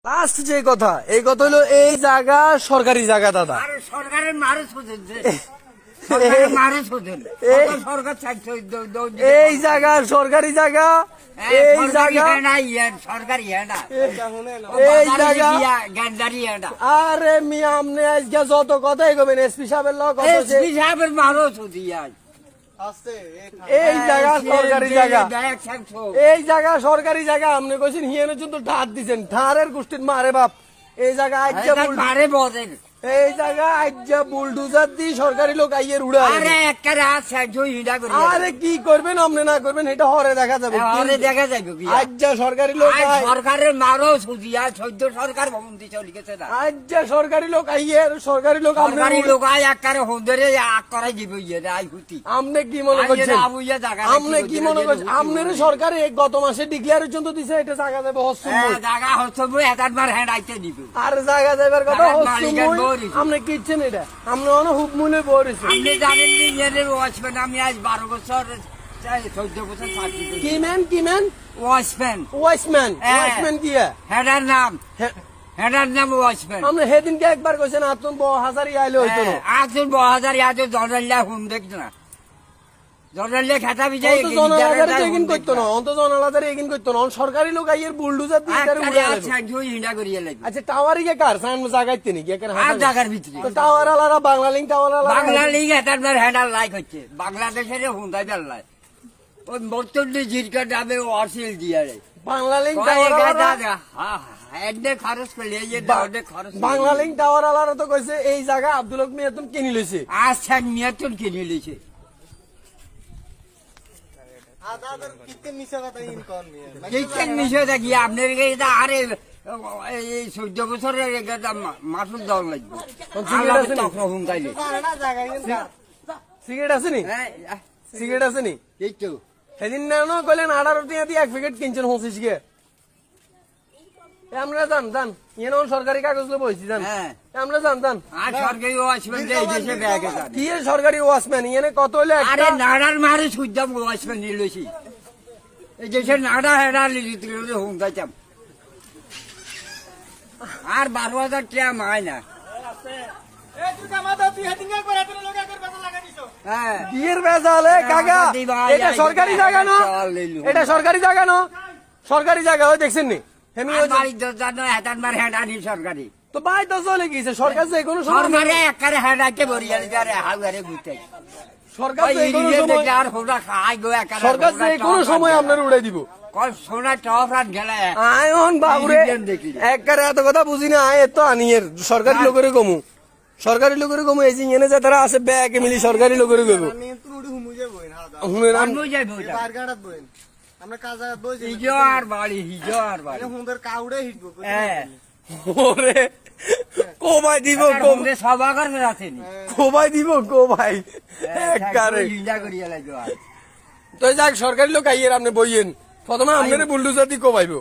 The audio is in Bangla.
লাস্ট যে কথা এই কথা হলো এই জায়গা সরকারি জায়গা দাদা সরকারের মারে এই জায়গা সরকারি জায়গা এই জায়গা সরকারি এই জায়গা আরে মিয়া আপনি আজকে যত কথাই কবেন এসপি সাহেবের লোক এসপি সাহেবের মারো ছুটি আজ এই জায়গা সরকারি জায়গা এই জায়গা সরকারি জায়গা আপনি কইছেন হিয়ানের জন্য ঢাত দিছেন ঢারের গোষ্ঠীর মারে বাপ এই জায়গা আজ্জা মারে বলেন এই জায়গা আজ্জা বুলডোজার দিয়ে সরকারি লোক আইয়ের উড়া আরে কি করবেন আপনি না করবেন এটা হরে দেখা যাবে দেখা যাবে আজ্জা সরকারি লোক সরকারের মারো সুজিয়া সদ্য সরকার ভবন্তি চলে গেছে না আজ্জা সরকারি লোক আইয়ের সরকারি লোক সরকারি লোক আই একারে হোন্দরে আক করাই দিব ইয়ে আই হুতি আপনি কি মনে করছেন আপনি কি মনে করছেন আপনার সরকার গত মাসে ডিক্লেয়ারের জন্য দিছে এটা জায়গা দেবে হস্তময় জায়গা হস্তময় এতবার হ্যাঁ আইতে দিব আর জায়গা দেবার কথা হস্তময় আপনি কি ইচ্ছেন এটা আপনি অনেক হুব মূল্যে বলেছেন আপনি জানেন যে ওয়াচম্যান আমি আজ 12 বছর 14 বছর চাকরি করি কি ম্যান ওয়াচম্যান কি হেডার নাম ওয়াচম্যান আপনি সেদিনকে একবার কইছেন আতুন 2000 আইলে হইতো না আতুন 2000 আজ জনাল্লা হুম দেখ না জনাল্লা খাতা বিজাই জনালাদার এগিন করতে না অন্ত জনালাদার এগিন করতে না সরকারি লোক আইয়ের বুলডোজার দিয়ে তার উড়ে আচ্ছা জুই হিন্ডা করিয়া লাগবে আচ্ছা টাওয়ারি কে কার সান জায়গাতে নি কে কেন আর জায়গার ভিতরে তো টাওয়ার আলারা বাংলা লিংক এতবার হ্যান্ডাল লাইক হচ্ছে বাংলাদেশের হুন্ডা বেল্লাই ওই বর্তমানে জিরকা দামে অসিল দিয়া রে Bangla link tower Bangla link tower আলারা তো কইছে এই জায়গা আব্দুল হক মিয়াতুন কিনি লইছে আচ্ছা মিয়াতুন কিনি লইছে আপনার আরে 14 বছরের মাসুল দেওয়া লাগবে সিগারেট আছে নি সিগারেট আছে নি এই তো সেদিন না কইলেন 18 টাকা দিয়ে 1 প্যাকেট কিনছেন হসিস গে আমরা জান ইয়ে সরকারি কাগজ লো বইছি জান আমরা জান আর সরকারি ওয়াচম্যান এই দেশে ব্যাগে জান কি সরকারি ওয়াচম্যান ইয়ে কত হইলে আরে নাড়ার মারে সুদ্দাম ওয়াচম্যান নিলছি এই দেশে নাড়া হেডা লিলিতে হুম যাইতাম আর 12,000 টাকা মাই না বিয়ের বেজালে কাকা এটা সরকারি জায়গা না এটা সরকারি জায়গা না সরকারি জায়গা ওই দেখছেন নি সরকারি তো বাই তো চলে গেছে সরকার যে কোনো সরকারে একারে হেডাকে বরিয়ালি হাউগারে ঘুরতে সরকার যে কোনো সময় আর হোড়া খাই গো একারে সরকার যে কোনো সময় আপনার উড়াই দিব কল সোনা টফরাত গেলে আয়ন বাবুরে একবারে এত কথা বুঝি না আয় তো আনিয়ের সরকারি লোকের কমু এই যে এনে যে তারা আছে ব্যাগ মিলি সরকারি লোকের কইব আমরা কাজা বইছি হিজোর বাড়ি হুঁদের কাউড়ে হিটবো ওরে কোবাই দিব কোমরে সবাকার আছেনি কোবাই দিব কোবাই একবারে হিজা করিয়া লাগবে তো যাক সরকারি লোক আইয়ের আপনি বইয়েন প্রথমে আপনারে বুলডোজার দি কোবাইবো